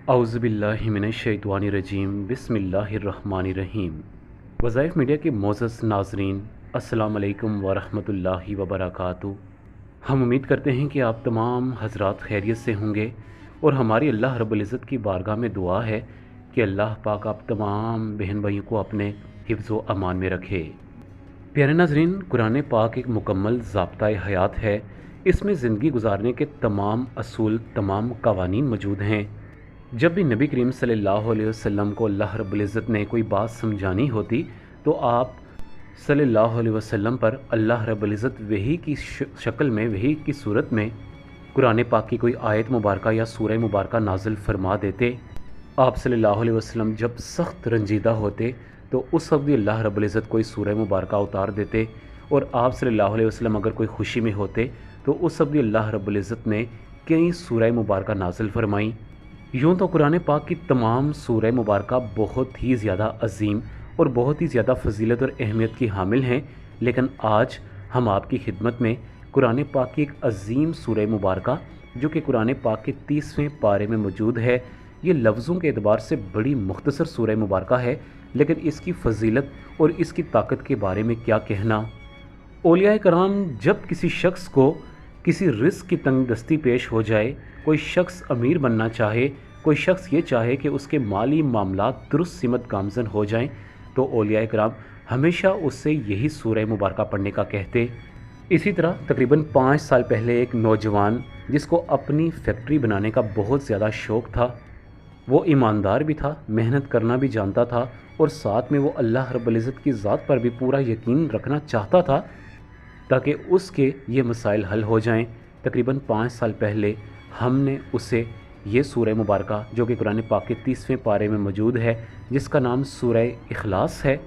औज़ु बिल्लाहि मिनश्शैतानिर्रजीम बिस्मिल्लाहिर्रहमानिर्रहीम। वज़ाइफ मीडिया के मोअज़्ज़ज़ नाज़रीन, अस्सलाम अलैकुम व रहमतुल्लाहि व बरकातुहू। हम उम्मीद करते हैं कि आप तमाम हज़रात खैरियत से होंगे और हमारी अल्लाह रब्बुल इज़्ज़त की बारगाह में दुआ है कि अल्लाह पाक आप तमाम बहन भाइयों को अपने हिफ्ज़ व अमान में रखे। प्यारे नाज़रीन, कुरान पाक एक मुकम्मल ज़ाब्ता-ए हयात है। इसमें ज़िंदगी गुजारने के तमाम असूल, तमाम कवानीन मौजूद हैं। जब भी नबी करीम सल्लल्लाहु अलैहि वसल्लम को अल्लाह रब्बुल इज़्ज़त ने कोई बात समझानी होती तो आप सल्लल्लाहु अलैहि वसल्लम पर अल्लाह रब्बुल इज़्ज़त वही की शक्ल में, वही की सूरत में कुरान पाक की कोई आयत मुबारका या सूरह मुबारका नाज़िल फरमा देते। आप सल्लल्लाहु अलैहि वसल्लम जब सख्त रंजीदा होते तो उस वक्त भी अल्लाह रब्बुल इज़्ज़त कोई सूरह मुबारका उतार देते, और आप सल्लल्लाहु अलैहि वसल्लम अगर कोई खुशी में होते तो उस वक्त भी अल्लाह रब्बुल इज़्ज़त ने कई सूरह मुबारका नाज़िल फरमाई। यूँ तो कुरान पाक की तमाम सूरह मुबारका बहुत ही ज़्यादा अजीम और बहुत ही ज़्यादा फजीलत और अहमियत की हामिल हैं, लेकिन आज हम आपकी खिदमत में कुरान पाक की एक अजीम सूरह मुबारका जो कि कुरान पाक के 30वें पारे में मौजूद है। ये लफ्ज़ों के एतबार से बड़ी मुख्तसर सूरह मुबारका है, लेकिन इसकी फजीलत और इसकी ताकत के बारे में क्या कहना। औलिया कराम जब किसी शख्स को किसी रिस्क की तंगदस्ती पेश हो जाए, कोई शख्स अमीर बनना चाहे, कोई शख्स ये चाहे कि उसके माली मामलात दुरुस्त सिमत गामज़न हो जाएं, तो औलिया कराम हमेशा उससे यही सूरह मुबारका पढ़ने का कहते। इसी तरह तकरीबन 5 साल पहले एक नौजवान जिसको अपनी फैक्ट्री बनाने का बहुत ज़्यादा शौक़ था, वो ईमानदार भी था, मेहनत करना भी जानता था और साथ में वो अल्लाह रब्बुल इज़्ज़त की ज़ात पर भी पूरा यकीन रखना चाहता था ताकि उसके ये मसाइल हल हो जाएं। तकरीबन 5 साल पहले हमने उसे ये सूरह मुबारका जो कि कुरान पाक के 30वें पारे में मौजूद है, जिसका नाम सूरह इखलास है,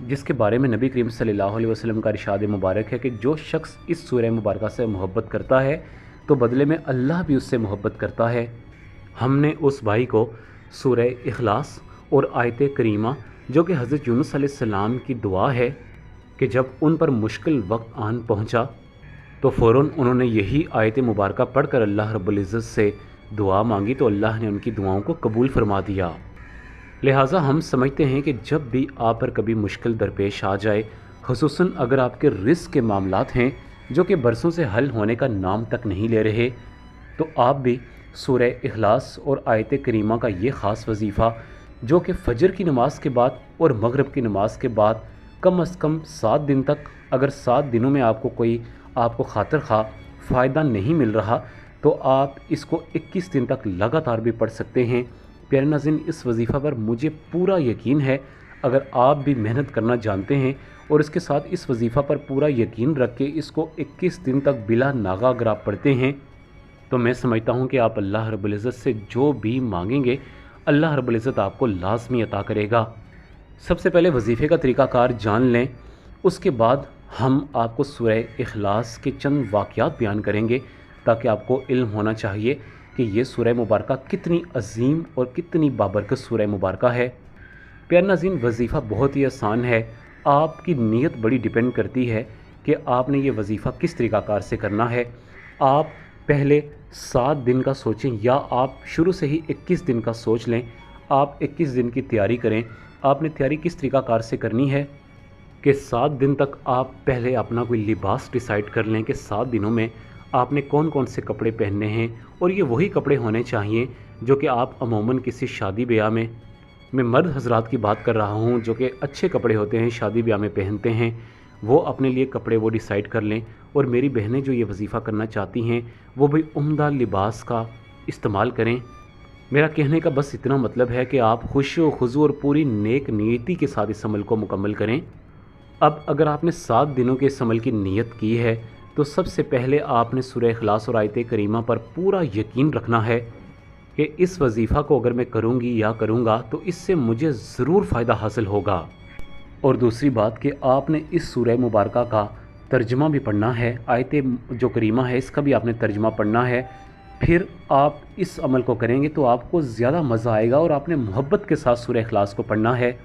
जिसके बारे में नबी करीम सल्लल्लाहु अलैहि वसल्लम का इरशाद मुबारक है कि जो शख्स इस सूरह मुबारका से मोहब्बत करता है तो बदले में अल्लाह भी उससे मोहब्बत करता है। हमने उस भाई को सूरह इखलास और आयत करीमा जो कि हज़रत यूनुस अलैहिस्सलाम की दुआ है कि जब उन पर मुश्किल वक्त आन पहुँचा तो फ़ौरन उन्होंने यही आयत मुबारका पढ़कर अल्लाह रब्बुल इज़्ज़त से दुआ मांगी तो अल्लाह ने उनकी दुआओं को कबूल फरमा दिया। लिहाजा हम समझते हैं कि जब भी आप पर कभी मुश्किल दरपेश आ जाए, ख़ुसूसन अगर आपके रिस्क के मामलात हैं जो कि बरसों से हल होने का नाम तक नहीं ले रहे, तो आप भी सूरह इखलास और आयत करीमा का ये ख़ास वजीफ़ा जो कि फ़जर की नमाज के बाद और मगरिब की नमाज के बाद कम अज़ कम 7 दिन तक, अगर 7 दिनों में आपको खातिर खा फ़ायदा नहीं मिल रहा तो आप इसको 21 दिन तक लगातार भी पढ़ सकते हैं। प्यारे नाज़रीन, इस वजीफ़ा पर मुझे पूरा यकीन है अगर आप भी मेहनत करना जानते हैं और इसके साथ इस वजीफ़ा पर पूरा यकीन रख के इसको 21 दिन तक बिला नागा अगर आप पढ़ते हैं तो मैं समझता हूँ कि आप अल्लाह रब्बुल इज़्ज़त से जो भी मांगेंगे अल्लाह रब्बुल इज़्ज़त आपको लाज़मी अता करेगा। सबसे पहले वजीफ़े का तरीक़ाकार जान लें, उसके बाद हम आपको सूरह इखलास के चंद वाक़यात बयान करेंगे ताकि आपको इल्म होना चाहिए कि ये सूरह मुबारका कितनी अजीम और कितनी बाबरकत सूरह मुबारका है। प्यारे नाज़रीन, वजीफ़ा बहुत ही आसान है। आपकी नीयत बड़ी डिपेंड करती है कि आपने ये वजीफ़ा किस तरीक़ाकार से करना है। आप पहले 7 दिन का सोचें या आप शुरू से ही 21 दिन का सोच लें। आप 21 दिन की तैयारी करें। आपने तैयारी किस तरीक़ाकार से करनी है कि 7 दिन तक आप पहले अपना कोई लिबास डिसाइड कर लें कि 7 दिनों में आपने कौन कौन से कपड़े पहनने हैं, और ये वही कपड़े होने चाहिए जो कि आप अमूमन किसी शादी ब्याह में, मैं मर्द हजरात की बात कर रहा हूँ, जो कि अच्छे कपड़े होते हैं शादी ब्याह में पहनते हैं, वो अपने लिए कपड़े वो डिसाइड कर लें। और मेरी बहनें जो ये वजीफ़ा करना चाहती हैं वो भी उम्दा लिबास का इस्तेमाल करें। मेरा कहने का बस इतना मतलब है कि आप खुश व खुजू और पूरी नेक नीयती के साथ इस अमल को मुकम्मल करें। अब अगर आपने 7 दिनों के इस अमल की नीयत की है तो सबसे पहले आपने सूरह इखलास और आयत करीमा पर पूरा यकीन रखना है कि इस वजीफ़ा को अगर मैं करूँगी या करूँगा तो इससे मुझे ज़रूर फ़ायदा हासिल होगा। और दूसरी बात कि आपने इस सूरह मुबारका का तर्जुमा भी पढ़ना है, आयत जो करीमा है इसका भी आपने तर्जुमा पढ़ना है। फिर आप इस अमल को करेंगे तो आपको ज़्यादा मज़ा आएगा और आपने मोहब्बत के साथ सूरह इखलास को पढ़ना है।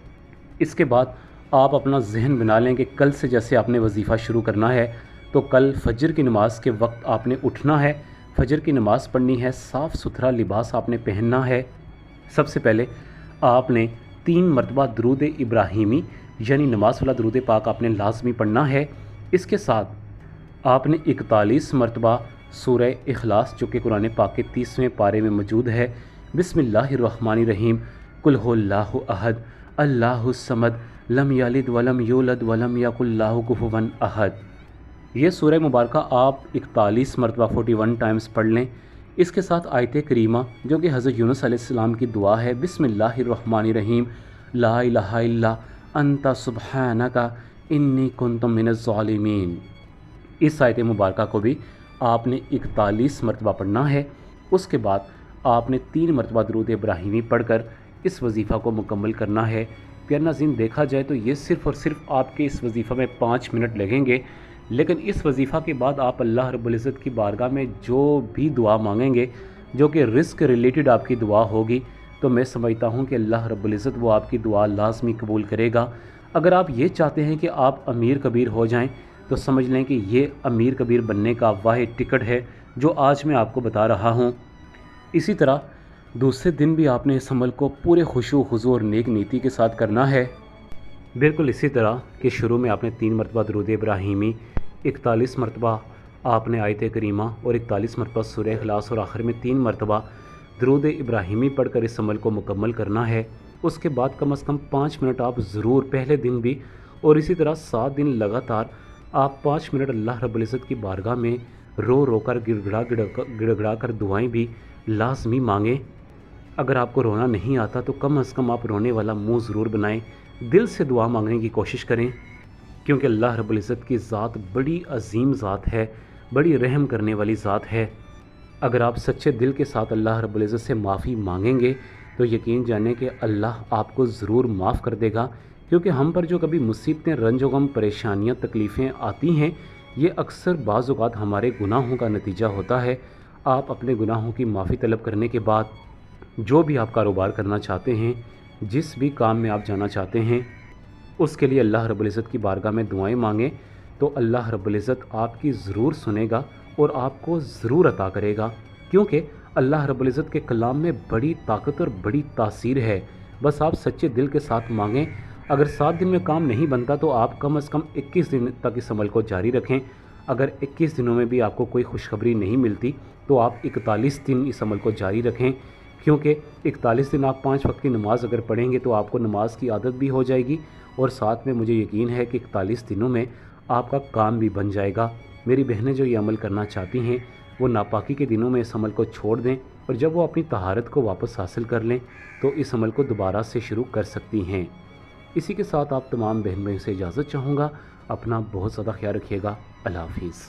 इसके बाद आप अपना जहन बना लें कि कल से जैसे आपने वजीफ़ा शुरू करना है तो कल फजर की नमाज के वक्त आपने उठना है, फजर की नमाज़ पढ़नी है, साफ़ सुथरा लिबास आपने पहनना है, सबसे पहले आपने 3 मरतबा दरूद इब्राहिमी यानी नमाज वाला दरूद पाक आपने लाजमी पढ़ना है। इसके साथ आपने 41 मरतबा सूरह इखलास जो कि कुरान पाक के 30वें पारे में मौजूद है, बिस्मिल्लाहिर्रहमानिर्रहीम, कुल हुवल्लाहु अहद अल्लाहुस समद लम यलिद वलम यूलद वलम यकुल लहू कुफुवन अहद। ये सूरह मुबारक आप 41 मरतबा 41 टाइम्स पढ़ लें। इसके साथ आयत करीमा जो कि हज़रत यूनुस अलैहिस्सलाम की दुआ है, बिस्मिल्लाहिर्रहमानिर्रहीम, ला इलाहा इल्ला अंता सुब्हानका इन्नी कुन्तु मिनज़ ज़ालिमीन। इस आयत मुबारक को भी आपने 41 मरतबा पढ़ना है। उसके बाद आपने 3 मरतबा दरूद इब्राहिमी पढ़कर इस वजीफ़ा को मुकम्मल करना है। प्यारे नाज़रीन, देखा जाए तो ये सिर्फ़ और सिर्फ आपके इस वजीफ़ा में 5 मिनट लगेंगे, लेकिन इस वजीफ़ा के बाद आप अल्लाह रब्बुल इज़्ज़त की बारगाह में जो भी दुआ मांगेंगे, जो कि रिस्क रिलेटेड आपकी दुआ होगी, तो मैं समझता हूँ कि अल्लाह रब्बुल इज़्ज़त वो आपकी दुआ लाजमी कबूल करेगा। अगर आप ये चाहते हैं कि आप अमीर कबीर हो जाएं, तो समझ लें कि ये अमीर कबीर बनने का वाहिद टिकट है जो आज मैं आपको बता रहा हूँ। इसी तरह दूसरे दिन भी आपने इस अमल को पूरे खुशू हुज़ूर और नेक नीति के साथ करना है। बिल्कुल इसी तरह कि शुरू में आपने 3 मरतबा दरूद इब्राहिमी, 41 मरतबा आपने आयत करीमा और 41 मरतबा सूरह इखलास और आखिर में 3 मरतबा दरूद इब्राहिमी पढ़कर इस अमल को मुकम्मल करना है। उसके बाद कम से कम 5 मिनट आप ज़रूर पहले दिन भी और इसी तरह 7 दिन लगातार आप 5 मिनट अल्लाह रब्बुल इज़्ज़त की बारगाह में रो रो कर गिड़गड़ा कर दुआएं भी लाजमी मांगें। अगर आपको रोना नहीं आता तो कम से कम आप रोने वाला मुंह ज़रूर बनाएं, दिल से दुआ मांगने की कोशिश करें, क्योंकि अल्लाह रब्बुल इज़्ज़त की ज़ात बड़ी अजीम ज़ात है, बड़ी रहम करने वाली ज़ात है। अगर आप सच्चे दिल के साथ अल्लाह रब्बुल इज़्ज़त से माफ़ी मांगेंगे तो यकीन जाने कि अल्लाह आपको ज़रूर माफ़ कर देगा, क्योंकि हम पर जो कभी मुसीबतें, रंज व गम, परेशानियाँ, तकलीफ़ें आती हैं, ये अक्सर बाज़ औक़ात हमारे गुनाहों का नतीजा होता है। आप अपने गुनाहों की माफ़ी तलब करने के बाद जो भी आप कारोबार करना चाहते हैं, जिस भी काम में आप जाना चाहते हैं, उसके लिए अल्लाह रब्बुल इज़्ज़त की बारगाह में दुआएं मांगें, तो अल्लाह रब्बुल इज़्ज़त आपकी ज़रूर सुनेगा और आपको ज़रूर अता करेगा, क्योंकि अल्लाह रब्बुल इज़्ज़त के कलाम में बड़ी ताकत और बड़ी तासीर है। बस आप सच्चे दिल के साथ मांगें। अगर 7 दिन में काम नहीं बनता तो आप कम से कम 21 दिन तक इस अमल को जारी रखें। अगर 21 दिनों में भी आपको कोई खुशखबरी नहीं मिलती तो आप 41 दिन इस अमल को जारी रखें, क्योंकि 41 दिन आप 5 वक्त की नमाज़ अगर पढ़ेंगे तो आपको नमाज की आदत भी हो जाएगी और साथ में मुझे यकीन है कि 41 दिनों में आपका काम भी बन जाएगा। मेरी बहनें जो ये अमल करना चाहती हैं वो नापाकी के दिनों में इस अमल को छोड़ दें और जब वो अपनी तहारत को वापस हासिल कर लें तो इस अमल को दोबारा से शुरू कर सकती हैं। इसी के साथ आप तमाम बहन भाइयों से इजाज़त चाहूँगा। अपना बहुत ज़्यादा ख्याल रखिएगा। अल्लाह हाफिज़।